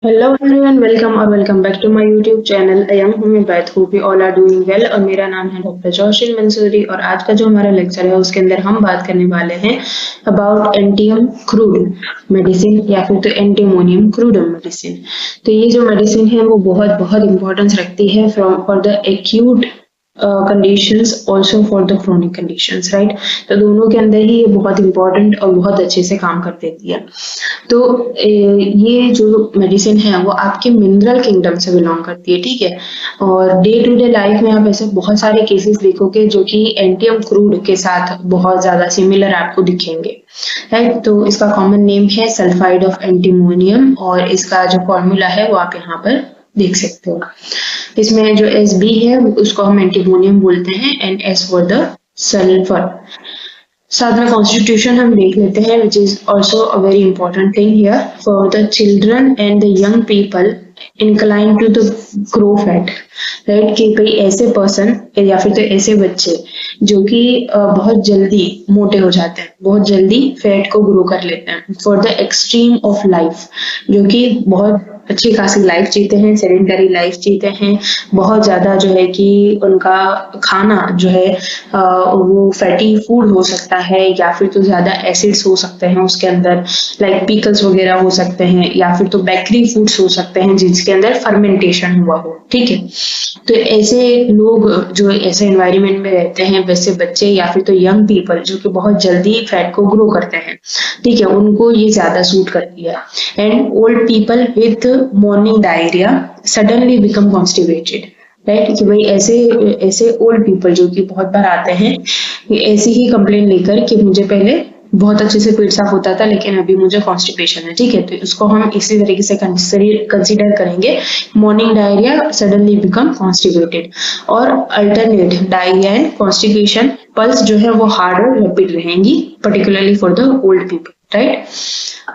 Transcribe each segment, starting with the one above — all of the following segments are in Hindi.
Hello everyone, welcome or welcome back to my YouTube channel. I am Beth. Hope you all are doing well. और मेरा नाम है डॉक्टर जोशिल मंसूरी और आज का जो हमारा लेक्चर है उसके अंदर हम बात करने वाले हैं अबाउट एंटियम क्रूड मेडिसिन या फिर तो एंटीमोनियम क्रूडम मेडिसिन। तो ये जो मेडिसिन है वो बहुत बहुत इंपॉर्टेंस रखती है for the acute conditions also for the chronic conditions, right. तो दोनों के अंदर ही ये बहुत इंपॉर्टेंट और बहुत अच्छे से काम कर देती है। तो ये जो मेडिसिन है वो आपके मिनरल किंगडम से बिलोंग करती है, ठीक है। और डे टू डे लाइफ में आप ऐसे बहुत सारे केसेस देखोगे जो कि एंटियम क्रूड के साथ बहुत ज्यादा सिमिलर आपको दिखेंगे, राइट। तो इसका कॉमन नेम है सल्फाइड ऑफ एंटीमोनियम और इसका जो फॉर्मूला है वो आप यहाँ पर देख सकते हो। इसमें जो Sb है उसको हम एंटीमोनियम बोलते हैं and S for the sulphur. साथ में कॉन्स्टिट्यूशन हम देख लेते हैं which is also a very important thing here for the children and the young people incline to the grow fat, right. कि भाई ऐसे पर्सन या फिर तो ऐसे बच्चे जो कि बहुत जल्दी मोटे हो जाते हैं, बहुत जल्दी फैट को ग्रो कर लेते हैं for the extreme of life, जो कि बहुत अच्छी खासी लाइफ जीते हैं, सेडेंटरी लाइफ जीते हैं, बहुत ज्यादा जो है कि उनका खाना जो है वो फैटी फूड हो सकता है या फिर तो ज्यादा एसिड्स हो सकते हैं उसके अंदर, लाइक पिकल्स वगैरह हो सकते हैं या फिर तो बेकरी फूड्स हो सकते हैं जिसके अंदर फर्मेंटेशन हुआ हो, ठीक है। तो ऐसे लोग जो ऐसे एनवायरनमेंट में रहते हैं, वैसे बच्चे या फिर तो यंग पीपल जो कि बहुत जल्दी फैट को ग्रो करते हैं, ठीक है, उनको ये ज्यादा सूट करती है। And old people with morning diarrhoea suddenly become constipated, right. कि भाई ऐसे ऐसे ओल्ड पीपल जो कि बहुत बार आते हैं ऐसी ही कंप्लेन लेकर कि मुझे पहले बहुत अच्छे से पेट साफ होता था लेकिन अभी मुझे कॉन्स्टिपेशन है, ठीक है। तो इसको हम इसी तरीके से कंसीडर करेंगे, morning diarrhoea suddenly become constipated. और alternate diarrhoea and constipation pulse जो है वो हार्ड और रैपिड रहेंगी particularly for the old people, right.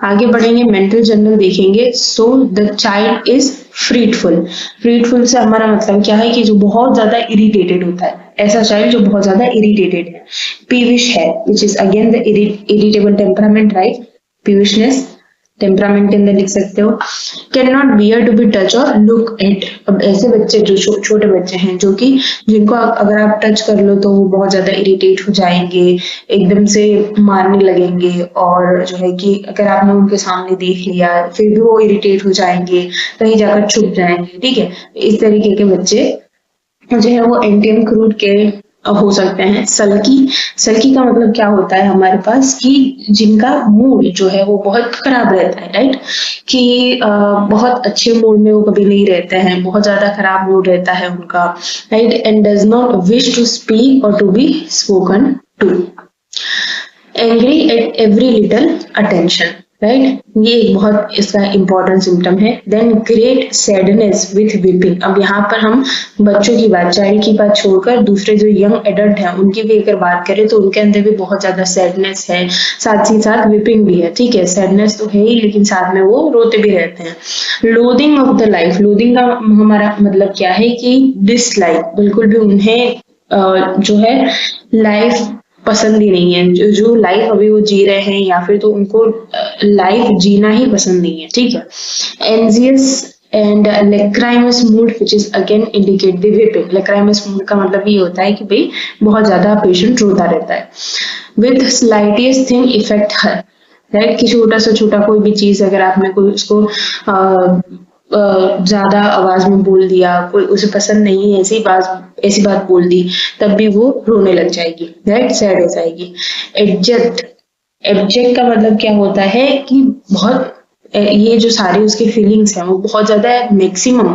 आगे बढ़ेंगे, मेंटल जनरल देखेंगे। So the child is fretful. Fretful से हमारा मतलब क्या है कि जो बहुत ज्यादा इरिटेटेड होता है, ऐसा चाइल्ड जो बहुत ज्यादा इरिटेटेड है। पीविश है which is again the irritable temperament, right. Peevishness temperament के अंदर लिख सकते हो। Can not bear to be touch और लुक एट। अब ऐसे बच्चे जो छोटे बच्चे हैं जो कि जिनको अगर आप टच कर लो तो वो बहुत ज्यादा इरिटेट हो जाएंगे, एकदम से मारने लगेंगे और जो है कि अगर आपने उनके सामने देख लिया फिर भी वो इरिटेट हो जाएंगे, कहीं जाकर छुप जाएंगे, ठीक है। इस तरीके के बच्चे जो है वो एंटियम क्रूड के हो सकते हैं। सल्की, सल्की का मतलब क्या होता है हमारे पास कि जिनका मूड जो है वो बहुत खराब रहता है, राइट। कि बहुत अच्छे मूड में वो कभी नहीं रहते हैं, बहुत ज्यादा खराब मूड रहता है उनका, right. And does not wish to speak और to be spoken to. Angry at every little attention, right. ये एक बहुत इसका इंपॉर्टेंट सिम्टम है। Then great sadness with weeping. अब यहाँ पर हम बच्चों की बात, चाइल्ड की बात छोड़कर दूसरे जो यंग एडल्ट हैं उनकी भी अगर बात करें तो उनके अंदर भी बहुत ज्यादा सैडनेस है, साथ ही साथ वीपिंग भी है, ठीक है। सैडनेस तो है ही लेकिन साथ में वो रोते भी रहते हैं। Loathing of the life. Loathing का हमारा मतलब क्या है कि डिसलाइक, बिल्कुल भी उन्हें जो है लाइफ पसंद ही नहीं है, जो लाइफ अभी वो जी रहे हैं या फिर तो उनको लाइफ जीना ही पसंद नहीं है, ठीक है। Anxious and lachrymose mood which is again indicate the weeping. Lachrymose mood का मतलब ये होता है कि भाई बहुत ज्यादा पेशेंट रोता रहता है। With slightest thing effect her, right. कि छोटा से छोटा कोई भी चीज अगर आपने कोई उसको ज्यादा आवाज में बोल दिया, कोई उसे पसंद नहीं है ऐसी बात बोल दी, तब भी वो रोने लग जाएगी, राइट, सैड हो जाएगी। एब्जेक्ट, एब्जेक्ट का मतलब क्या होता है कि बहुत ये जो सारी उसकी फीलिंग्स हैं वो बहुत ज्यादा मैक्सिमम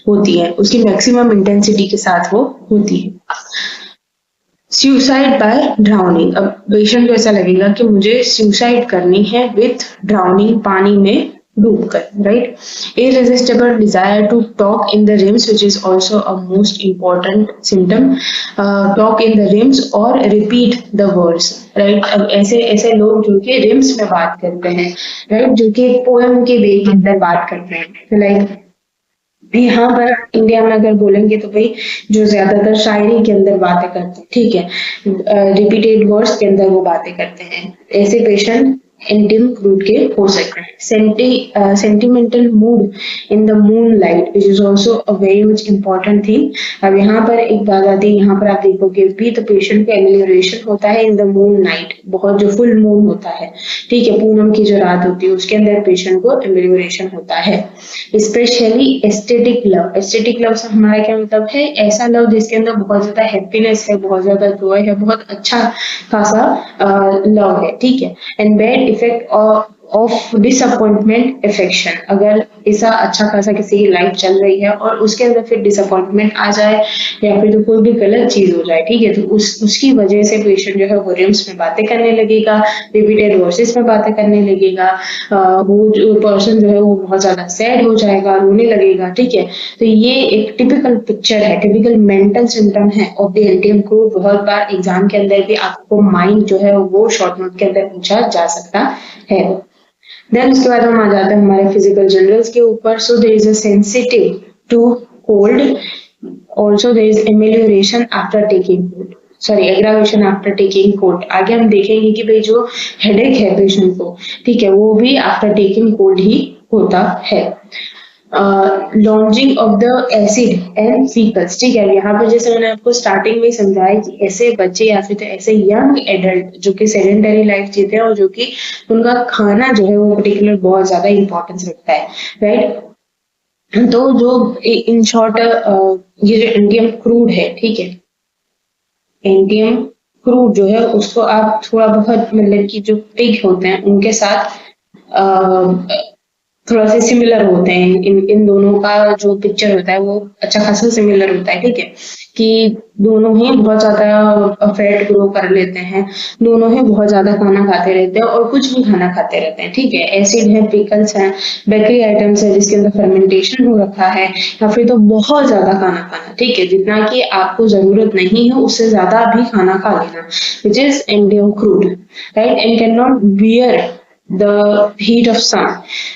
होती है, उसकी मैक्सिमम इंटेंसिटी के साथ वो होती है। Suicide bye drowning. अब पेशेंट को ऐसा लगेगा कि मुझे सुसाइड करनी है विथ ड्राउनिंग, पानी में डूबकर, right. Irresistible desire to talk in the rhymes which is also a most important symptom. Talk in the rhymes और रिपीट द वर्ड्स, राइट। अब ऐसे ऐसे लोग जो कि रिम्स में बात करते हैं, राइट, जो कि पोएम के वे के अंदर बात करते हैं, लाइक यहाँ पर इंडिया में अगर बोलेंगे तो भाई जो ज्यादातर शायरी के अंदर बातें करते हैं, ठीक है, रिपीटेड वर्ड्स के अंदर वो बातें करते हैं। ऐसे पेशेंट एंटियम क्रूड के हो सकते हैं। Sentimental mood in the moon light which is also a very much important thing. अब यहाँ पर एक बात आती है, यहाँ पर आप देखोगे भी तो पेशेंट का एमेलियोरेशन होता है इन द मून नाइट, बहुत जो फुल मून होता है, ठीक है, पूनम की जो रात होती है उसके अंदर पेशेंट को एमेलियोरेशन होता है। Specially aesthetic love, aesthetic love से हमारा क्या मतलब है, ऐसा लव जिसके अंदर बहुत ज्यादा हैप्पीनेस है, बहुत ज्यादा जॉय है, बहुत अच्छा खासा लव है, ठीक है। And bad effect of disappointment affection, अगर ऐसा अच्छा खासा किसी की लाइफ चल रही है और उसके अंदर फिर डिसअपॉइंटमेंट आ जाए या फिर तो कोई भी गलत चीज हो जाए, ठीक है, तो उसकी वजह से पेशेंट जो है वो रिम्स में बातें करने लगेगा, रिपीटेड वॉइसेस में बातें करने लगेगा, वो जो पर्सन जो है वो बहुत ज्यादा सैड हो जाएगा, रोने लगेगा, ठीक है। तो ये एक टिपिकल पिक्चर है, टिपिकल मेंटल सिम्टम है ऑफ द एंटियम क्रूड। बहुत बार एग्जाम के अंदर भी आपको माइंड जो है वो शॉर्ट नोट के अंदर पूछा जा सकता है। देन उसके बाद हम आ जाते हैं हमारे फिजिकल जनरल्स के ऊपर। So there is a sensitive to cold, also there is amelioration after taking cold, sorry aggravation after taking cold. आगे हम देखेंगे कि भाई जो हेडेक है पेशेंट को, ठीक है, वो भी आफ्टर टेकिंग कोल्ड ही होता है। Longing of the acid and pickles, ठीक है, यहाँ पर जैसे मैंने आपको स्टार्टिंग में समझाया कि ऐसे बच्चे या फिर तो ऐसे यंग एडल्ट जो कि सेडेंटरी लाइफ जीते हैं और जो कि उनका खाना जो है वो पर्टिकुलर बहुत ज्यादा इंपॉर्टेंस रखता है, राइट। तो जो इन शॉर्ट ये जो एंटियम क्रूड है, ठीक है, एंटियम क्रूड जो है उसको आप थोड़ा बहुत मतलब कि जो पिग होते हैं उनके साथ थोड़ा सा सिमिलर होते हैं, इन दोनों का जो पिक्चर होता है वो अच्छा खासा सिमिलर होता है, ठीक है, कि दोनों ही बहुत ज्यादा फैट ग्रो कर लेते हैं, दोनों ही बहुत ज्यादा खाना खाते रहते हैं और कुछ भी खाना खाते रहते हैं, ठीक है। एसिड है, पिकल्स है, बेकरी आइटम्स है जिसके अंदर फर्मेंटेशन हो रखा है, या फिर तो बहुत ज्यादा खाना खाना, ठीक है, जितना कि आपको जरूरत नहीं है उससे ज्यादा भी खाना खा लेना, which is antim crude, right. And can not bear the heat of sun,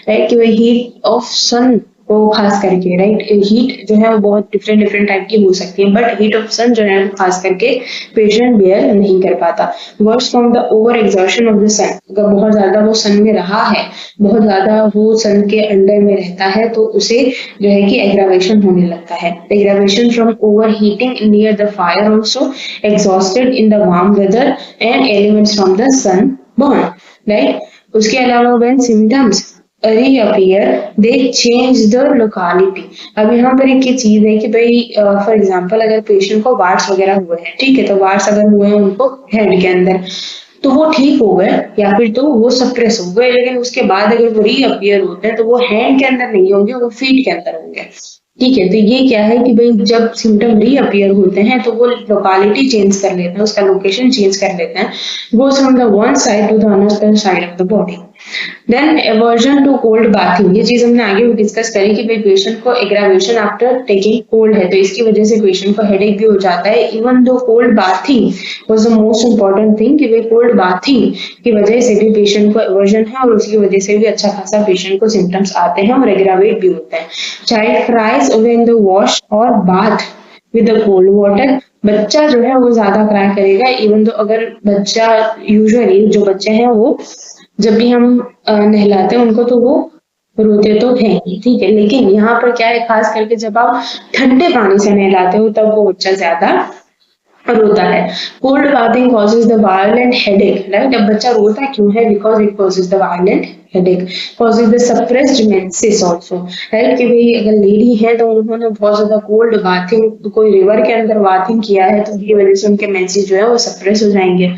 right, कि वही हीट ऑफ सन को खास करके, राइट, हीट जो है वो बहुत डिफरेंट डिफरेंट टाइप की हो सकती है, बट हीट ऑफ सन जो है वो खास करके पेशेंट बेयर नहीं कर पाता। Worse from the over exertion of the sun, अगर बहुत ज्यादा वो सन में रहा है, बहुत ज्यादा वो सन के अंडर में रहता है तो उसे जो है कि एग्रावेशन होने लगता है। Aggravation from over heating near the fire also, exhausted in the warm weather and ailments from the sun burn, right. उसके अलावा when symptoms reappear they change the locality। अब यहाँ पर एक ये चीज है कि भाई फॉर एग्जांपल अगर पेशेंट को वार्ड्स वगैरह हुए हैं, ठीक है, तो वार्ड्स अगर हुए हैं उनको हेड के अंदर तो वो ठीक हो गए या फिर तो वो सप्रेस हो गए, लेकिन उसके बाद अगर वो रीअपियर होते हैं तो वो हैंड के अंदर नहीं होंगे, वो फीट के अंदर होंगे, ठीक है। तो ये क्या है कि भाई जब सिम्टम रीअपियर होते हैं तो वो लोकालिटी चेंज कर लेते हैं, उसका लोकेशन चेंज कर लेते हैं, goes from the one side to the another side of the body. Then aversion to cold bathing, ये चीज हमने आगे भी डिस्कस करी कि भाई पेशेंट को एग्रावेशन आफ्टर टेकिंग कोल्ड है तो इसकी वजह से पेशेंट को हेडेक भी हो जाता है। Even though cold bathing was the most important thing कि भाई कोल्ड बाथिंग की वजह से भी पेशेंट को एवर्जन है और उसकी वजह से भी अच्छा खासा पेशेंट को सिम्टम्स आते हैं और एग्रावेट भी होता है। Child cries when the wash और bath with the cold water, बच्चा जो है वो ज्यादा क्राई करेगा, इवन तो अगर बच्चा यूजुअली जो बच्चे हैं वो जब भी हम नहलाते हैं उनको तो वो रोते तो हैं, ठीक है, लेकिन यहाँ पर क्या है खास करके जब आप ठंडे पानी से नहलाते हो तब वो बच्चा ज्यादा रोता है। Cold bathing causes the violent headache, right. अब बच्चा रोता क्यों है, because it causes the violent headache, causes the suppressed menses also, right, कि भाई अगर लेडी है तो उन्होंने बहुत ज्यादा कोल्ड बाथिंग, कोई रिवर के अंदर बाथिंग किया है तो उसकी वजह से उनके मेंसेस जो है वो सप्रेस हो जाएंगे।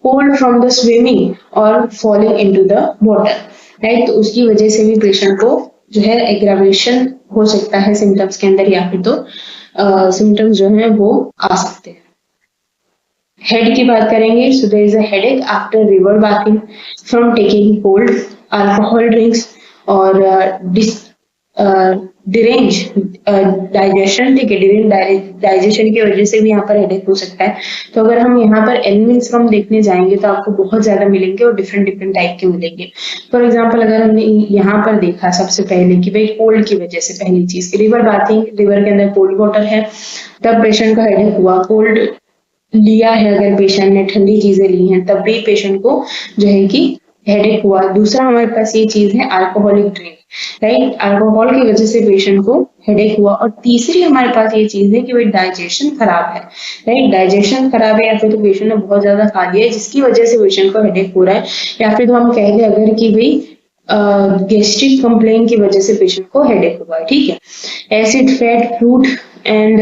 कोल्ड फ्रॉम द स्विमिंग और falling into the water, right, तो उसकी वजह से भी पेशेंट को जो है एग्रावेशन हो सकता है सिम्टम्स के अंदर, या फिर तो सिम्टम्स जो है वो आ सकते हैं। हेड की बात करेंगे, so there is a headache after river bathing from taking cold, alcohol drinks और डिरेंज डाइजेशन, ठीक है, डिरेंज डाइजेशन की वजह से भी यहाँ पर हेडेक हो सकता है। तो अगर हम यहाँ पर एलिमेंट्स हम देखने जाएंगे तो आपको बहुत ज्यादा मिलेंगे और डिफरेंट डिफरेंट टाइप के मिलेंगे। फॉर एग्जाम्पल अगर हमने यहाँ पर देखा सबसे पहले कि भाई कोल्ड की वजह से, पहली चीज रिवर बाथिंग, रिवर के अंदर कोल्ड वाटर है तब पेशेंट का हेडेक हुआ। कोल्ड लिया है अगर पेशेंट ने, ठंडी चीजें ली हैं तब भी पेशेंट को जो है कि हेडेक हुआ। दूसरा हमारे पास ये चीज है अल्कोहलिक ड्रिंक, राइट, अल्कोहल की वजह से पेशेंट को हेडेक हुआ। और तीसरी हमारे पास ये चीज है कि भाई डाइजेशन खराब है, राइट, डाइजेशन खराब है या फिर तो पेशेंट ने बहुत ज्यादा खा लिया है जिसकी वजह से पेशेंट को हेडेक हो रहा है, या फिर तो हम कह दें अगर कि भाई गैस्ट्रिक कंप्लेन की वजह से पेशेंट को हेडेक हुआ है, ठीक है। Acid, fat, fruit and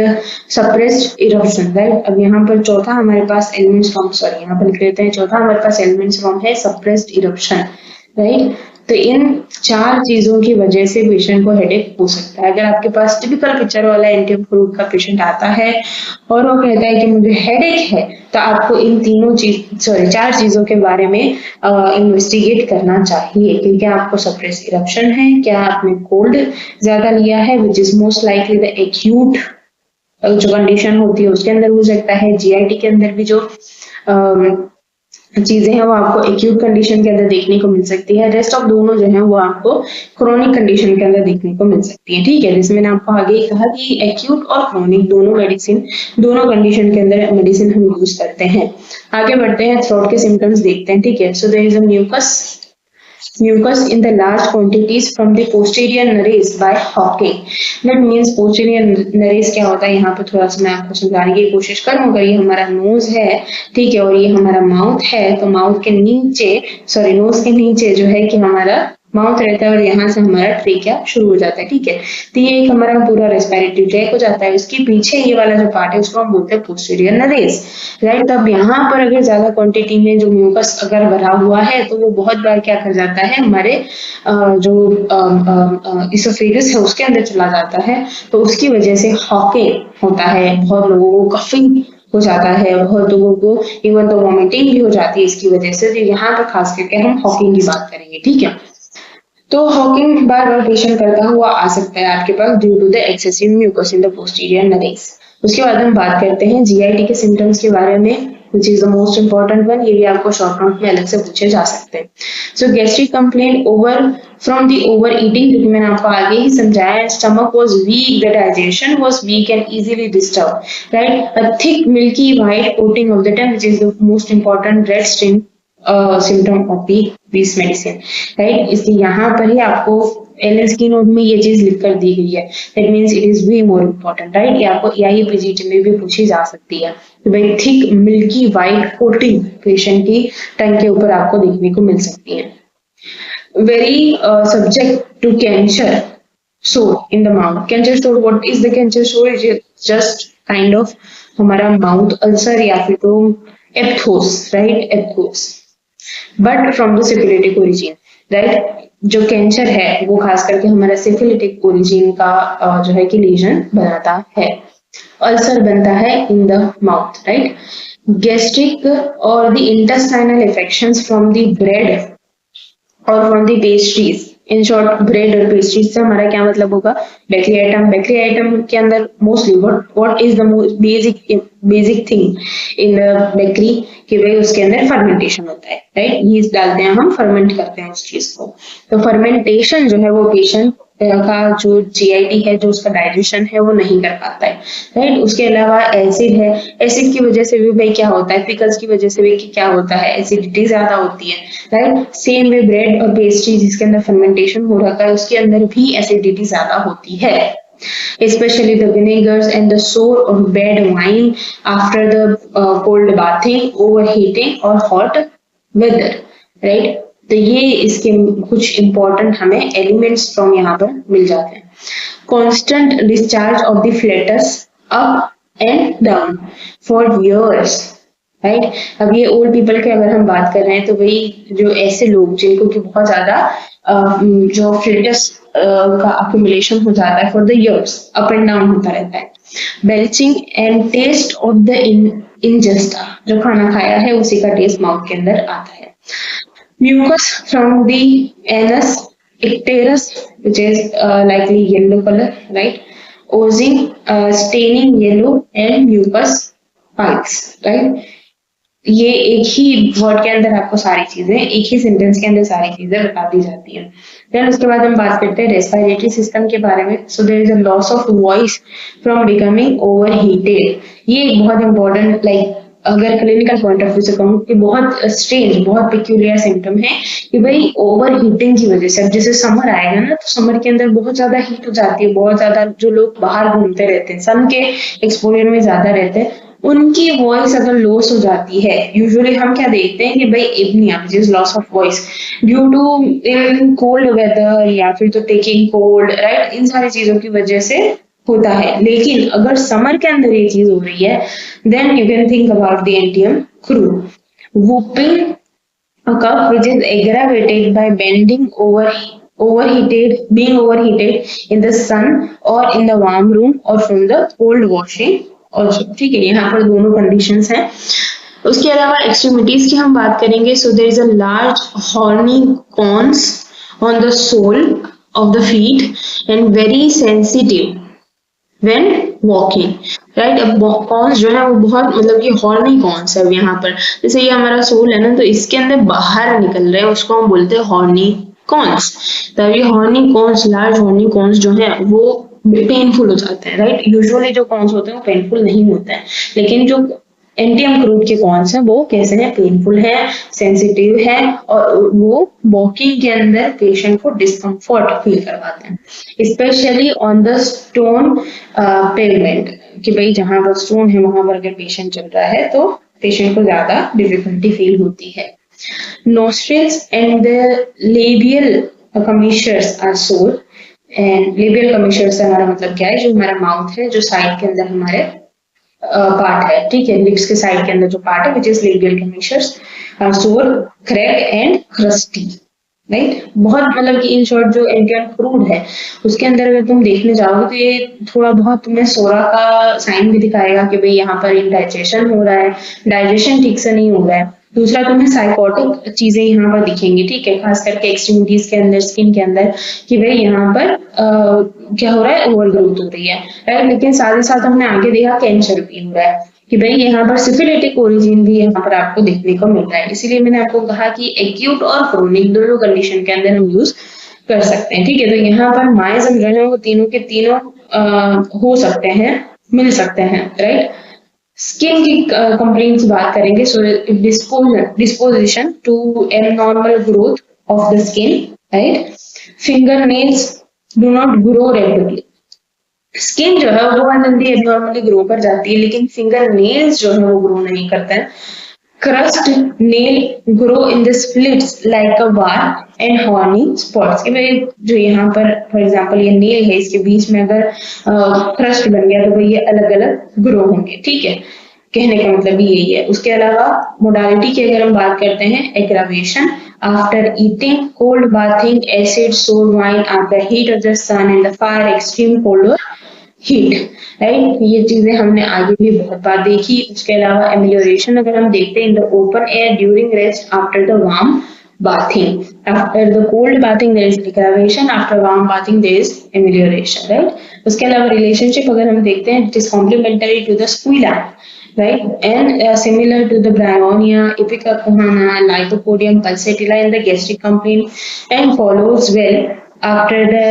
suppressed eruption, right. अब यहाँ पर चौथा हमारे पास एलिमेंट्स फॉर्म, सॉरी यहाँ पर लिख लेते हैं, चौथा हमारे पास एलिमेंट्स फॉर्म है सप्रेस्ड इरप्शन, राइट। तो इन चार चीजों की वजह से पेशेंट को हेडेक हो सकता है। अगर आपके पास टिपिकल पिक्चर वाला एंटियम फ्लूइड का पेशेंट आता है और वो कहता है कि मुझे हेडेक है, तो आपको इन चार चीजों के बारे में इन्वेस्टिगेट करना चाहिए कि क्या आपको सप्रेस इरप्शन है, क्या आपने कोल्ड ज्यादा लिया है, which is most likely the acute जो कंडीशन होती है उसके अंदर हो सकता है। जीआईटी के अंदर भी जो चीजें हैं वो आपको एक्यूट कंडीशन के अंदर देखने को मिल सकती है। रेस्ट ऑफ दोनों जो है वो आपको क्रोनिक कंडीशन के अंदर देखने को मिल सकती है, ठीक है। जिसमें मैंने आपको आगे ही कहा कि एक्यूट और क्रोनिक दोनों मेडिसिन, दोनों कंडीशन के अंदर मेडिसिन हम यूज करते हैं। आगे बढ़ते हैं, थ्रोट के सिम्टम्स देखते हैं, ठीक है। So there is a mucus in the large quantities from the posterior nares by hawking. That means posterior nares क्या होता है, यहाँ पे थोड़ा सा मैं आपको समझाने की कोशिश करूंगा। ये हमारा नोज है, ठीक है, और ये हमारा माउथ है। तो माउथ के नीचे, सॉरी नोज के नीचे जो है कि हमारा माउथ रहता है और यहाँ से हमारा ट्रेकिया शुरू हो जाता है, ठीक है। तो ये एक हमारा पूरा रेस्पिरेटरी ट्रैक हो जाता है। उसके पीछे ये वाला जो पार्ट है उसको हम बोलते हैं पोस्टीरियर नरेस, राइट। तब यहाँ पर अगर ज्यादा क्वांटिटी में जो म्यूकस अगर भरा हुआ है तो वो बहुत बार क्या कर जाता है, हमारे जो इसोफेगस है उसके अंदर चला जाता है। तो उसकी वजह से हॉकिंग होता है, बहुत लोगों को कफिंग हो जाता है, बहुत लोगों को इवन तो वॉमिटिंग भी हो जाती है इसकी वजह से। तो यहाँ पर खास करके हम हॉकिंग की बात करेंगे, ठीक है। तो हॉकिंग बार बार पेशेंट करता हुआ आ सकता है आपके पास due to the excessive mucus in the posterior nares. उसके बाद हम बात करते हैं जीआईटी के सिम्टम्स के बारे में, which is the most important one। ये भी आपको शॉर्ट नोट में अलग से पूछे जा सकते हैं। So gastric complain over from the over eating, क्योंकि मैंने आपको आगे ही समझाया, stomach was weak, the digestion was weak and easily disturb, right. A thick milky white coating of the tongue, which is the most important red stain symptom of this medicine, right। इसलिए यहाँ पर ही आपको एलएस की नोट में ये चीज लिख कर दी गई है। That means it is way more important, right। ये आपको यही पीजीटी में भी पूछी जा सकती है कि भाई thick milky white coating patient की टंग के ऊपर आपको देखने को मिल सकती है। Very subject to cancer sore in the mouth। Cancer sore, what is the cancer sore? It is just kind of हमारा माउथ अल्सर या फिर तो aphthous, right, aphthous, but from the syphilitic origin, right. जो कैंसर है वो खास करके हमारा सिफिलिटिक ओरिजिन का जो है कि लीजन बनाता है, अल्सर बनता है in the mouth, right. Gastric और the intestinal infections from the bread और from the pastries. In short, bread और पेस्ट्रीज से हमारा क्या मतलब होगा, बेकरी आइटम। बेकरी आइटम के अंदर mostly what is the basic thing in the bakery कि भाई उसके अंदर फर्मेंटेशन होता है, राइट। यीस्ट डालते हैं हम, फर्मेंट करते हैं उस चीज को। तो फर्मेंटेशन जो है वो पेशेंट का जो जीआईटी है, जो उसका डाइजेशन है वो नहीं कर पाता है, राइट। उसके अलावा एसिड है, एसिड की वजह से भी भाई क्या होता है, पिकल्स की वजह से भी क्या होता है, एसिडिटी ज्यादा होती है, राइट। सेम वे ब्रेड और पेस्ट्री जिसके अंदर फर्मेंटेशन हो रखा है उसके अंदर भी एसिडिटी ज्यादा होती है। Especially the vinegars and the sour or bad wine after the cold bathing, overheating or hot weather, right। तो ये इसके कुछ इंपॉर्टेंट हमें एलिमेंट्स फ्रॉम यहाँ पर मिल जाते हैं। Constant discharge of the flatus up and down for years, right. अब ये ओल्ड पीपल के अगर हम बात कर रहे हैं तो वही जो ऐसे लोग जिनको कि बहुत ज्यादा जो फ्लेटस का अक्यूमुलेशन हो जाता है for the years, up and down होता रहता है। Belching and taste of the ingesta, जो खाना खाया है उसी का टेस्ट माउथ के अंदर आता है। Mucus from the anus icterus which is likely yellow color, right। Oozing, staining yellow and mucus piles, right. ये एक ही वर्ड के अंदर आपको सारी चीजें, एक ही सेंटेंस के अंदर सारी चीजें बता दी जाती हैं। देन उसके बाद हम बात करते हैं रेस्पिरेटरी सिस्टम के बारे में। So there is a loss of voice from becoming overheated. ये एक बहुत इंपॉर्टेंट अगर क्लिनिकल पॉइंट ऑफ व्यू से कहूँ कि बहुत स्ट्रेंज, बहुत पिक्यूलियर सिम्टम है कि भाई ओवर हीटिंग की वजह से, अब जैसे समर आएगा ना तो समर के अंदर बहुत ज्यादा हीट हो जाती है, बहुत ज्यादा जो लोग बाहर घूमते रहते हैं, सन के एक्सपोजर में ज्यादा रहते हैं, उनकी वॉइस अगर लॉस हो जाती है, यूजुअली हम क्या देखते हैं कि भाई aphonia which is loss of voice due to in cold weather या फिर तो टेकिंग कोल्ड, राइट, इन सारी चीजों की वजह से होता है। लेकिन अगर समर के अंदर ये चीज हो रही है, then you can think about the antim crude. Whooping a cup which is aggravated by being overheated in the sun or in the warm room or from the cold washing also, ठीक है, यहाँ पर दोनों कंडीशंस हैं। उसके अलावा एक्सट्रीमिटीज की हम बात करेंगे, so there is a large horny corns on the sole of the feet and very sensitive when walking, right. अब कॉन्स जो है वो बहुत, मतलब कि हॉर्नी कॉन्स है यहाँ पर, जैसे ये हमारा सोल है ना, तो इसके अंदर बाहर निकल रहे हैं, उसको हम बोलते हैं हॉर्नी कॉन्स। तब ये horny cons, large horny cons जो है वो पेनफुल हो जाते हैं, राइट। यूजुअली जो कॉन्स होते हैं वो पेनफुल नहीं होते हैं, लेकिन जो एंटियम क्रूड के कॉन्स हैं वो कैसे हैं, पेनफुल है, सेंसिटिव है, और वो वॉकिंग के अंदर पेशेंट को डिस्कम्फर्ट फील करवाते हैं, specially on the stone pavement, कि भाई जहां पर स्टोन है वहां पर अगर पेशेंट चल रहा है तो पेशेंट को ज्यादा डिफिकल्टी फील होती है। Nostrils and the labial commissures are sore, and labial commissures से हमारा मतलब क्या है, जो हमारा माउथ है, जो साइड के अंदर हमारे पार्ट है, ठीक है, लिप्स के साइड के अंदर जो पार्ट है which is labial commissures are सोर, क्रैक्ड एंड क्रस्टी, राइट। बहुत, मतलब कि इन शॉर्ट जो एंटियम क्रूड है उसके अंदर अगर तुम देखने जाओगे तो ये थोड़ा बहुत तुम्हें सोरा का साइन भी दिखाएगा कि भाई यहाँ पर इंडाइजेशन हो रहा है, डाइजेशन ठीक से नहीं हो रहा है। दूसरा, तुम्हें साइकोटिक चीजें यहाँ पर दिखेंगी, ठीक है, खास करके एक्सट्रीमिटीज के अंदर, स्किन के अंदर, कि भाई यहाँ पर क्या हो रहा है, ओवर ग्रोथ हो रही है, राइट। लेकिन साथ ही साथ हमने आगे देखा कैंसर भी हो रहा है, कि भाई यहाँ पर सिफिलिटिक ओरिजिन भी यहाँ पर आपको देखने को मिल रहा है। इसीलिए मैंने आपको कहा कि एक्यूट और क्रोनिक दोनों कंडीशन के अंदर हम यूज कर सकते हैं, ठीक है। तो यहाँ पर माइजम जो है वो तीनों के तीनों हो सकते हैं, मिल सकते हैं, राइट। स्किन की कंप्लेंट की बात करेंगे, so disposition to abnormal growth of the skin, right. Finger nails do not grow rapidly, skin जो है वो बहुत जल्दी एबनॉर्मली ग्रो कर जाती है, लेकिन फिंगर नेल्स जो है वो ग्रो नहीं करते हैं। Crust nail grow in the splits like a war and horny spots, कि भाई जो यहाँ पर फॉर एग्जांपल ये नेल है, इसके बीच में अगर क्रस्ट बन गया तो भाई ये अलग अलग ग्रो होंगे, ठीक है, कहने का मतलब यही है। उसके अलावा मोडालिटी की अगर हम बात करते हैं, aggravation after eating, cold bathing, acid sour wine at the heat of the sun and the fire, extreme cold heat, right. ये चीजें हमने आगे भी बहुत बार देखी। उसके अलावा एमिलियोरेशन अगर हम देखते हैं, in the open air during rest after the warm bathing, after the cold bathing there is aggravation, after warm bathing there is amelioration, right। उसके अलावा रिलेशनशिप अगर हम देखते हैं, it is complementary to the squilla, right, and similar to the bryonia, ipecacuanha, lycopodium pulsatilla in the gastric complaint, and follows well after the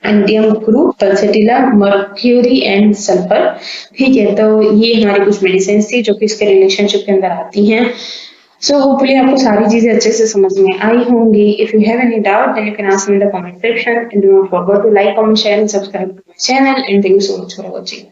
antim crude, pulsatilla, mercury and sulphur, ठीक है। तो ये हमारी कुछ मेडिसिन थी जो कि इसके रिलेशनशिप के अंदर आती हैं। सो होपफुली आपको सारी चीजें अच्छे से समझ में आई होंगी। If you have any doubt then you can ask me in the comment section, and do not forget to like, comment, share and subscribe to my channel, and thank you so much for watching.